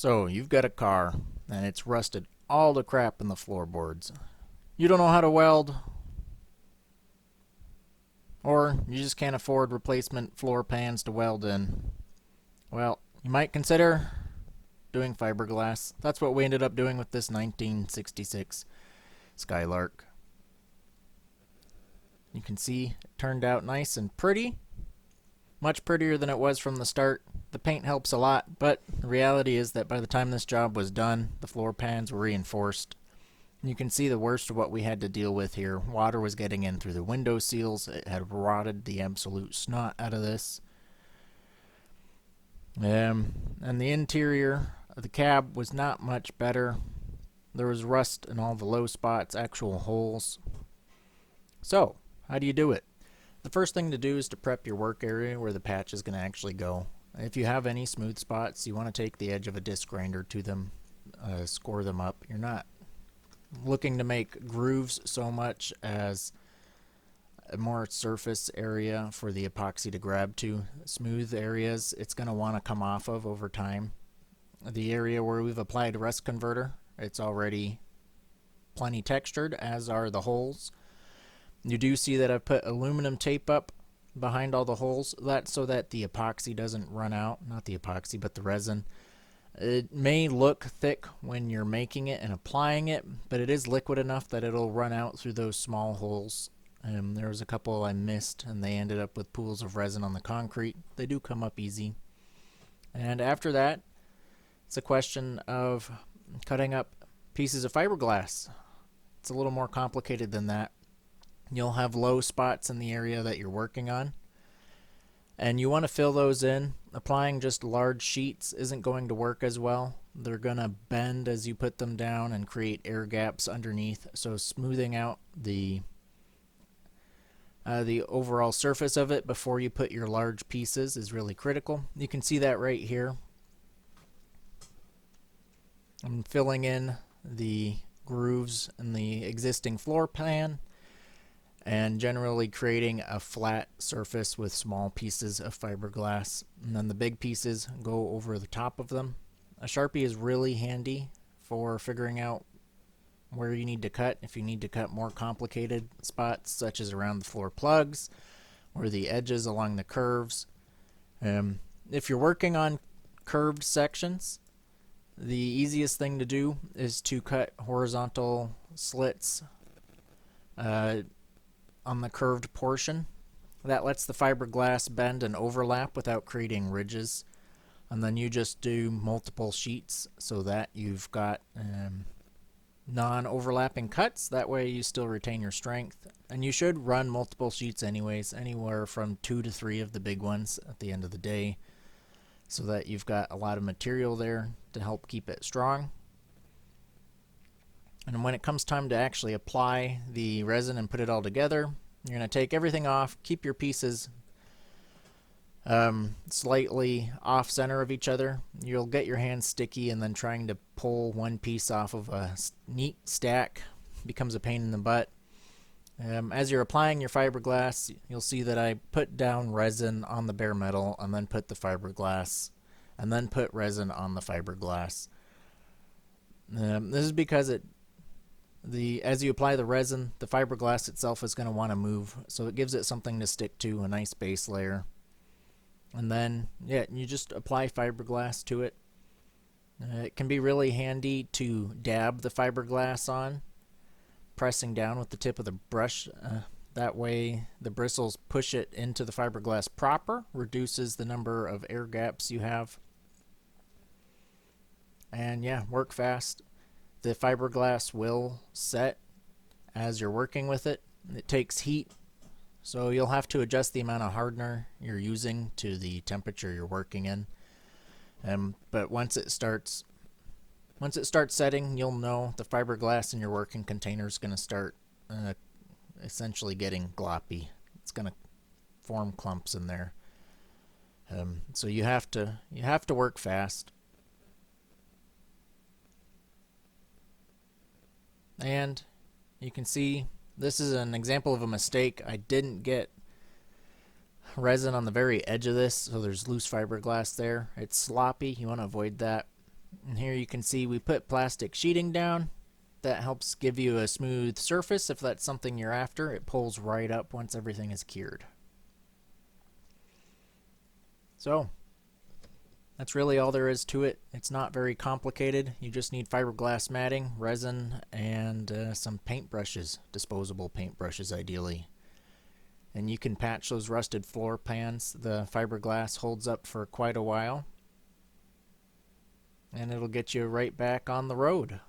So, you've got a car, and it's rusted all the crap in the floorboards. You don't know how to weld, or you just can't afford replacement floor pans to weld in. Well, you might consider doing fiberglass. That's what we ended up doing with this 1966 Skylark. You can see it turned out nice and pretty. Much prettier than it was from the start. The paint helps a lot, but the reality is that by the time this job was done, the floor pans were reinforced. You can see the worst of what we had to deal with here. Water was getting in through the window seals. It had rotted the absolute snot out of this. And the interior of the cab was not much better. There was rust in all the low spots, actual holes. So, how do you do it? The first thing to do is to prep your work area where the patch is going to actually go. If you have any smooth spots, you want to take the edge of a disc grinder to them, score them up. You're not looking to make grooves so much as a more surface area for the epoxy to grab to. Smooth areas, it's going to want to come off of over time. The area where we've applied rust converter, it's already plenty textured, as are the holes. You do see that I've put aluminum tape up behind all the holes. That's so that the epoxy doesn't run out. Not the epoxy, but the resin. It may look thick when you're making it and applying it, but it is liquid enough that it'll run out through those small holes. There was a couple I missed, and they ended up with pools of resin on the concrete. They do come up easy. And after that, it's a question of cutting up pieces of fiberglass. It's a little more complicated than that. You'll have low spots in the area that you're working on, and you want to fill those in. Applying just large sheets isn't going to work as well. They're going to bend as you put them down and create air gaps underneath, so smoothing out the overall surface of it before you put your large pieces is really critical. You can see that right here. I'm filling in the grooves in the existing floor plan and generally creating a flat surface with small pieces of fiberglass, and then the big pieces go over the top of them. A Sharpie is really handy for figuring out where you need to cut. If you need to cut more complicated spots such as around the floor plugs or the edges along the curves. If you're working on curved sections, the easiest thing to do is to cut horizontal slits on the curved portion. That lets the fiberglass bend and overlap without creating ridges. And then you just do multiple sheets so that you've got non-overlapping cuts. That way you still retain your strength. And you should run multiple sheets anyways, anywhere from 2 to 3 of the big ones at the end of the day, so that you've got a lot of material there to help keep it strong. And when it comes time to actually apply the resin and put it all together, you're going to take everything off, keep your pieces slightly off center of each other. You'll get your hands sticky, and then trying to pull one piece off of a neat stack becomes a pain in the butt. As you're applying your fiberglass, you'll see that I put down resin on the bare metal and then put the fiberglass and then put resin on the fiberglass. This is because as you apply the resin, the fiberglass itself is going to want to move, so it gives it something to stick to, a nice base layer. And then, you just apply fiberglass to it. It can be really handy to dab the fiberglass on, pressing down with the tip of the brush. That way the bristles push it into the fiberglass proper, reduces the number of air gaps you have. And work fast. The fiberglass will set as you're working with it. It takes heat, so you'll have to adjust the amount of hardener you're using to the temperature you're working in. But once it starts setting, you'll know the fiberglass in your working container is going to start essentially getting gloppy. It's going to form clumps in there. So you have to work fast. And you can see this is an example of a mistake. I didn't get resin on the very edge of this, so there's loose fiberglass there. It's sloppy. You want to avoid that. And here you can see we put plastic sheeting down. That helps give you a smooth surface if that's something you're after. It pulls right up once everything is cured. So that's really all there is to it. It's not very complicated. You just need fiberglass matting, resin, and some paintbrushes, disposable paintbrushes ideally. And you can patch those rusted floor pans. The fiberglass holds up for quite a while. And it'll get you right back on the road.